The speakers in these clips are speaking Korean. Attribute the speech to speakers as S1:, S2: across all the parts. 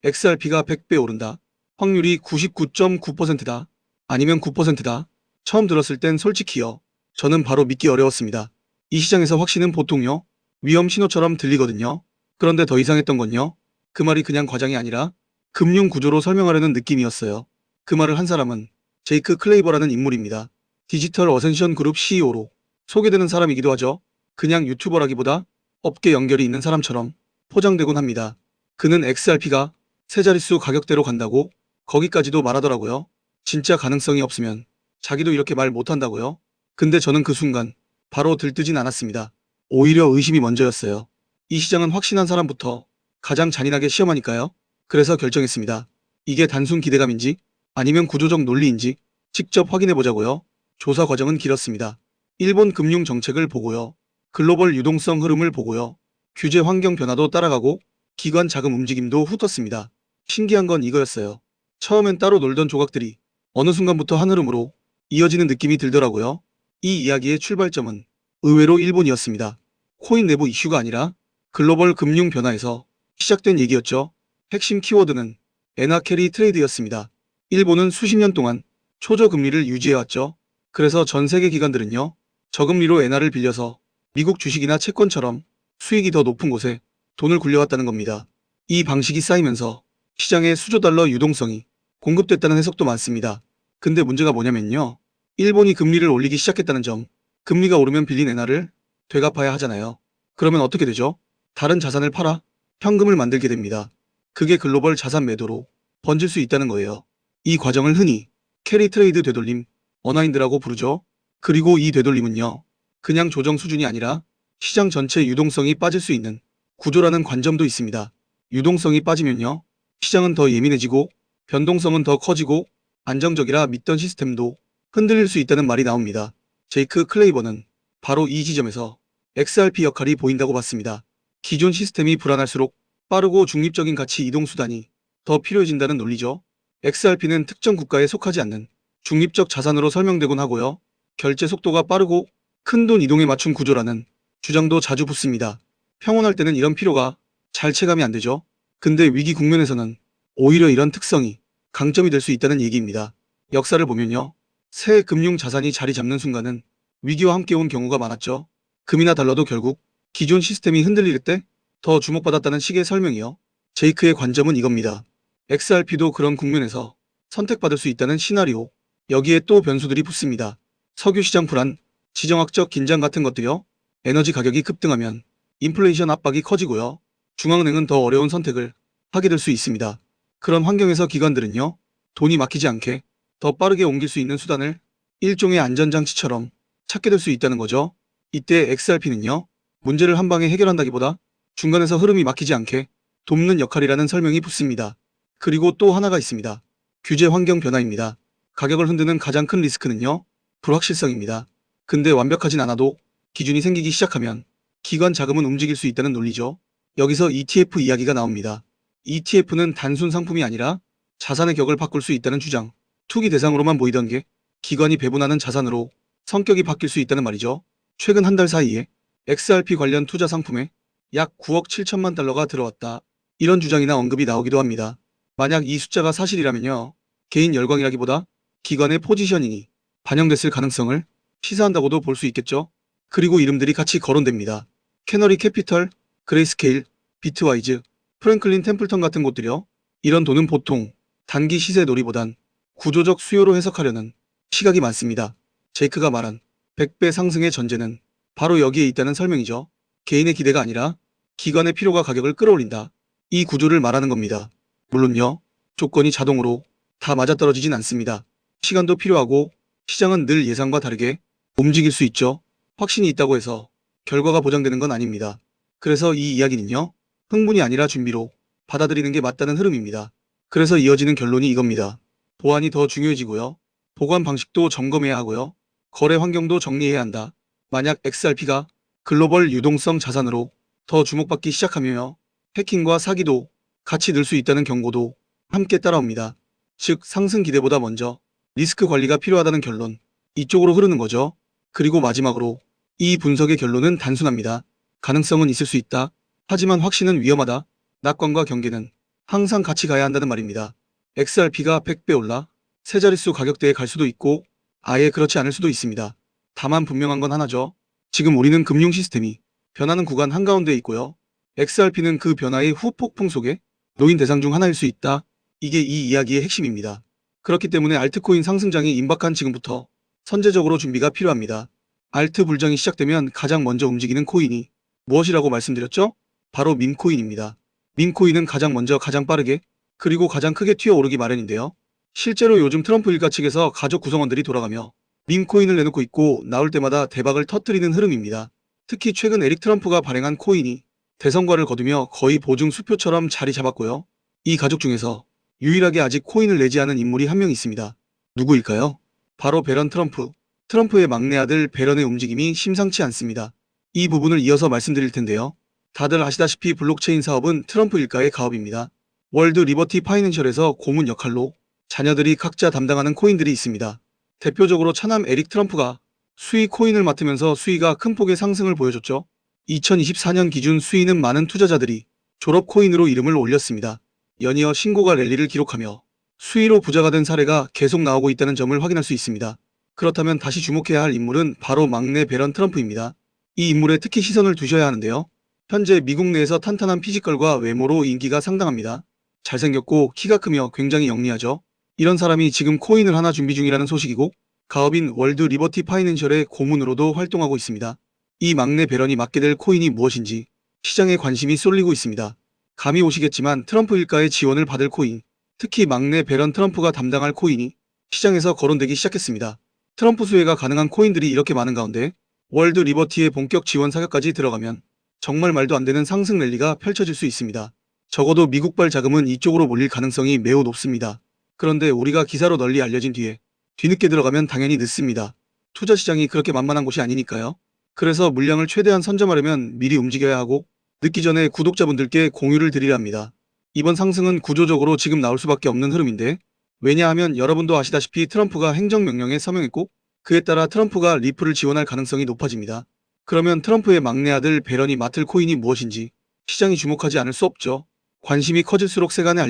S1: XRP가 100배 오른다. 확률이 99.9%다. 아니면 9%다. 처음 들었을 땐 솔직히요. 저는 바로 믿기 어려웠습니다. 이 시장에서 확신은 보통요. 위험 신호처럼 들리거든요. 그런데 더 이상했던 건요. 그 말이 그냥 과장이 아니라 금융 구조로 설명하려는 느낌이었어요. 그 말을 한 사람은 제이크 클레이버라는 인물입니다. 디지털 어센션 그룹 CEO로 소개되는 사람이기도 하죠. 그냥 유튜버라기보다 업계 연결이 있는 사람처럼 포장되곤 합니다. 그는 XRP가 세 자릿수 가격대로 간다고 거기까지도 말하더라고요. 진짜 가능성이 없으면 자기도 이렇게 말 못한다고요? 근데 저는 그 순간 바로 들뜨진 않았습니다. 오히려 의심이 먼저였어요. 이 시장은 확신한 사람부터 가장 잔인하게 시험하니까요. 그래서 결정했습니다. 이게 단순 기대감인지 아니면 구조적 논리인지 직접 확인해 보자고요. 조사 과정은 길었습니다. 일본 금융 정책을 보고요. 글로벌 유동성 흐름을 보고요. 규제 환경 변화도 따라가고 기관 자금 움직임도 훑었습니다. 신기한 건 이거였어요. 처음엔 따로 놀던 조각들이 어느 순간부터 한 흐름으로 이어지는 느낌이 들더라고요. 이 이야기의 출발점은 의외로 일본이었습니다. 코인 내부 이슈가 아니라 글로벌 금융 변화에서 시작된 얘기였죠. 핵심 키워드는 엔화 캐리 트레이드였습니다. 일본은 수십 년 동안 초저금리를 유지해왔죠. 그래서 전 세계 기관들은요. 저금리로 엔화를 빌려서 미국 주식이나 채권처럼 수익이 더 높은 곳에 돈을 굴려왔다는 겁니다. 이 방식이 쌓이면서 시장에 수조 달러 유동성이 공급됐다는 해석도 많습니다. 근데 문제가 뭐냐면요. 일본이 금리를 올리기 시작했다는 점, 금리가 오르면 빌린 엔화를 되갚아야 하잖아요. 그러면 어떻게 되죠? 다른 자산을 팔아 현금을 만들게 됩니다. 그게 글로벌 자산 매도로 번질 수 있다는 거예요. 이 과정을 흔히 캐리 트레이드 되돌림, 어나인드라고 부르죠. 그리고 이 되돌림은요. 그냥 조정 수준이 아니라 시장 전체 유동성이 빠질 수 있는 구조라는 관점도 있습니다. 유동성이 빠지면요. 시장은 더 예민해지고 변동성은 더 커지고 안정적이라 믿던 시스템도 흔들릴 수 있다는 말이 나옵니다. 제이크 클레이버는 바로 이 지점에서 XRP 역할이 보인다고 봤습니다. 기존 시스템이 불안할수록 빠르고 중립적인 가치 이동 수단이 더 필요해진다는 논리죠. XRP는 특정 국가에 속하지 않는 중립적 자산으로 설명되곤 하고요. 결제 속도가 빠르고 큰돈 이동에 맞춘 구조라는 주장도 자주 붙습니다. 평온할 때는 이런 필요가 잘 체감이 안 되죠. 근데 위기 국면에서는 오히려 이런 특성이 강점이 될 수 있다는 얘기입니다. 역사를 보면요. 새 금융 자산이 자리 잡는 순간은 위기와 함께 온 경우가 많았죠. 금이나 달러도 결국 기존 시스템이 흔들릴 때 더 주목받았다는 식의 설명이요. 제이크의 관점은 이겁니다. XRP도 그런 국면에서 선택받을 수 있다는 시나리오. 여기에 또 변수들이 붙습니다. 석유 시장 불안, 지정학적 긴장 같은 것들이요. 에너지 가격이 급등하면 인플레이션 압박이 커지고요. 중앙은행은 더 어려운 선택을 하게 될 수 있습니다. 그런 환경에서 기관들은요. 돈이 막히지 않게 더 빠르게 옮길 수 있는 수단을 일종의 안전장치처럼 찾게 될 수 있다는 거죠. 이때 XRP는요. 문제를 한 방에 해결한다기보다 중간에서 흐름이 막히지 않게 돕는 역할이라는 설명이 붙습니다. 그리고 또 하나가 있습니다. 규제 환경 변화입니다. 가격을 흔드는 가장 큰 리스크는요. 불확실성입니다. 근데 완벽하진 않아도 기준이 생기기 시작하면 기관 자금은 움직일 수 있다는 논리죠. 여기서 ETF 이야기가 나옵니다. ETF는 단순 상품이 아니라 자산의 격을 바꿀 수 있다는 주장. 투기 대상으로만 보이던 게 기관이 배분하는 자산으로 성격이 바뀔 수 있다는 말이죠. 최근 한 달 사이에 XRP 관련 투자 상품에 약 9억 7천만 달러가 들어왔다. 이런 주장이나 언급이 나오기도 합니다. 만약 이 숫자가 사실이라면요. 개인 열광이라기보다 기관의 포지셔닝이 반영됐을 가능성을 시사한다고도 볼 수 있겠죠. 그리고 이름들이 같이 거론됩니다. 캐너리 캐피털, 그레이스케일, 비트와이즈, 프랭클린 템플턴 같은 곳들이요. 이런 돈은 보통 단기 시세 놀이보단 구조적 수요로 해석하려는 시각이 많습니다. 제이크가 말한 100배 상승의 전제는 바로 여기에 있다는 설명이죠. 개인의 기대가 아니라 기관의 필요가 가격을 끌어올린다. 이 구조를 말하는 겁니다. 물론요. 조건이 자동으로 다 맞아떨어지진 않습니다. 시간도 필요하고 시장은 늘 예상과 다르게 움직일 수 있죠. 확신이 있다고 해서 결과가 보장되는 건 아닙니다. 그래서 이 이야기는요. 흥분이 아니라 준비로 받아들이는 게 맞다는 흐름입니다. 그래서 이어지는 결론이 이겁니다. 보안이 더 중요해지고요. 보관 방식도 점검해야 하고요. 거래 환경도 정리해야 한다. 만약 XRP가 글로벌 유동성 자산으로 더 주목받기 시작하면요. 해킹과 사기도 같이 늘 수 있다는 경고도 함께 따라옵니다. 즉 상승 기대보다 먼저 리스크 관리가 필요하다는 결론. 이쪽으로 흐르는 거죠. 그리고 마지막으로 이 분석의 결론은 단순합니다. 가능성은 있을 수 있다. 하지만 확신은 위험하다. 낙관과 경계는 항상 같이 가야 한다는 말입니다. XRP가 100배 올라 세 자릿수 가격대에 갈 수도 있고 아예 그렇지 않을 수도 있습니다. 다만 분명한 건 하나죠. 지금 우리는 금융 시스템이 변하는 구간 한가운데에 있고요. XRP는 그 변화의 후폭풍 속에 놓인 대상 중 하나일 수 있다. 이게 이 이야기의 핵심입니다. 그렇기 때문에 알트코인 상승장이 임박한 지금부터 선제적으로 준비가 필요합니다. 알트 불장이 시작되면 가장 먼저 움직이는 코인이 무엇이라고 말씀드렸죠? 바로 밈코인입니다. 밈코인은 가장 먼저 가장 빠르게 그리고 가장 크게 튀어오르기 마련인데요. 실제로 요즘 트럼프 일가 측에서 가족 구성원들이 돌아가며 밈코인을 내놓고 있고 나올 때마다 대박을 터뜨리는 흐름입니다. 특히 최근 에릭 트럼프가 발행한 코인이 대성과를 거두며 거의 보증 수표처럼 자리 잡았고요. 이 가족 중에서 유일하게 아직 코인을 내지 않은 인물이 한 명 있습니다. 누구일까요? 바로 배런 트럼프. 트럼프의 막내 아들 배런의 움직임이 심상치 않습니다. 이 부분을 이어서 말씀드릴 텐데요. 다들 아시다시피 블록체인 사업은 트럼프 일가의 가업입니다. 월드 리버티 파이낸셜에서 고문 역할로 자녀들이 각자 담당하는 코인들이 있습니다. 대표적으로 차남 에릭 트럼프가 수위 코인을 맡으면서 수위가 큰 폭의 상승을 보여줬죠. 2024년 기준 수위는 많은 투자자들이 졸업 코인으로 이름을 올렸습니다. 연이어 신고가 랠리를 기록하며 수위로 부자가 된 사례가 계속 나오고 있다는 점을 확인할 수 있습니다. 그렇다면 다시 주목해야 할 인물은 바로 막내 배런 트럼프입니다. 이 인물에 특히 시선을 두셔야 하는데요. 현재 미국 내에서 탄탄한 피지컬과 외모로 인기가 상당합니다. 잘생겼고 키가 크며 굉장히 영리하죠. 이런 사람이 지금 코인을 하나 준비 중이라는 소식이고 가업인 월드 리버티 파이낸셜의 고문으로도 활동하고 있습니다. 이 막내 배런이 맡게 될 코인이 무엇인지 시장에 관심이 쏠리고 있습니다. 감이 오시겠지만 트럼프 일가의 지원을 받을 코인, 특히 막내 배런 트럼프가 담당할 코인이 시장에서 거론되기 시작했습니다. 트럼프 수혜가 가능한 코인들이 이렇게 많은 가운데 월드 리버티의 본격 지원 사격까지 들어가면 정말 말도 안 되는 상승 랠리가 펼쳐질 수 있습니다. 적어도 미국발 자금은 이쪽으로 몰릴 가능성이 매우 높습니다. 그런데 우리가 기사로 널리 알려진 뒤에 뒤늦게 들어가면 당연히 늦습니다. 투자 시장이 그렇게 만만한 곳이 아니니까요. 그래서 물량을 최대한 선점하려면 미리 움직여야 하고 늦기 전에 구독자분들께 공유를 드리려 합니다. 이번 상승은 구조적으로 지금 나올 수밖에 없는 흐름인데 왜냐하면 여러분도 아시다시피 트럼프가 행정명령에 서명했고 그에 따라 트럼프가 리플을 지원할 가능성이 높아집니다. 그러면 트럼프의 막내 아들 배런이 맡을 코인이 무엇인지 시장이 주목하지 않을 수 없죠. 관심이 커질수록 세간에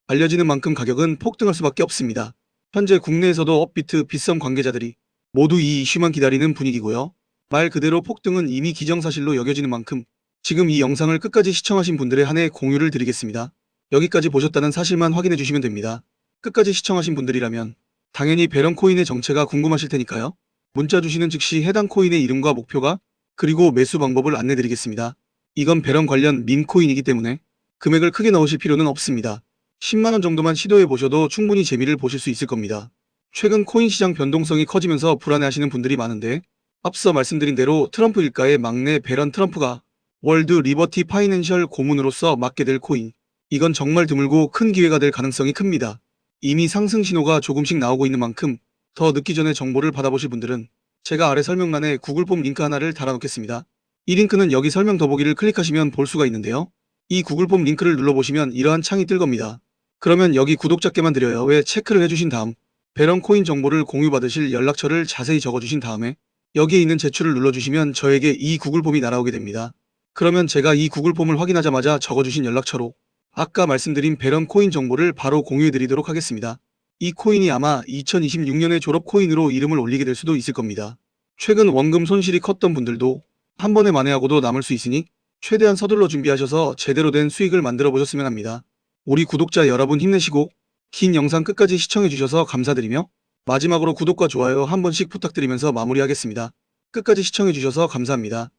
S1: 알려지는 만큼 가격은 폭등할 수밖에 없습니다. 현재 국내에서도 업비트, 빗썸 관계자들이 모두 이 이슈만 기다리는 분위기고요. 말 그대로 폭등은 이미 기정사실로 여겨지는 만큼 지금 이 영상을 끝까지 시청하신 분들에 한해 공유를 드리겠습니다. 여기까지 보셨다는 사실만 확인해 주시면 됩니다. 끝까지 시청하신 분들이라면 당연히 배런 코인의 정체가 궁금하실 테니까요. 문자 주시는 즉시 해당 코인의 이름과 목표가 그리고 매수 방법을 안내 드리겠습니다. 이건 배런 관련 밈 코인이기 때문에 금액을 크게 넣으실 필요는 없습니다. 10만원 정도만 시도해 보셔도 충분히 재미를 보실 수 있을 겁니다. 최근 코인 시장 변동성이 커지면서 불안해하시는 분들이 많은데 앞서 말씀드린 대로 트럼프 일가의 막내 배런 트럼프가 월드 리버티 파이낸셜 고문으로서 맡게 될 코인, 이건 정말 드물고 큰 기회가 될 가능성이 큽니다. 이미 상승 신호가 조금씩 나오고 있는 만큼 더 늦기 전에 정보를 받아보실 분들은 제가 아래 설명란에 구글폼 링크 하나를 달아놓겠습니다. 이 링크는 여기 설명 더보기를 클릭하시면 볼 수가 있는데요. 이 구글폼 링크를 눌러보시면 이러한 창이 뜰 겁니다. 그러면 여기 구독자께만 드려요. 왜 체크를 해주신 다음 배런 코인 정보를 공유받으실 연락처를 자세히 적어주신 다음에 여기에 있는 제출을 눌러주시면 저에게 이 구글폼이 날아오게 됩니다. 그러면 제가 이 구글폼을 확인하자마자 적어주신 연락처로 아까 말씀드린 배런 코인 정보를 바로 공유해드리도록 하겠습니다. 이 코인이 아마 2026년에 졸업 코인으로 이름을 올리게 될 수도 있을 겁니다. 최근 원금 손실이 컸던 분들도 한 번에 만회하고도 남을 수 있으니 최대한 서둘러 준비하셔서 제대로 된 수익을 만들어 보셨으면 합니다. 우리 구독자 여러분 힘내시고 긴 영상 끝까지 시청해주셔서 감사드리며 마지막으로 구독과 좋아요 한 번씩 부탁드리면서 마무리하겠습니다. 끝까지 시청해주셔서 감사합니다.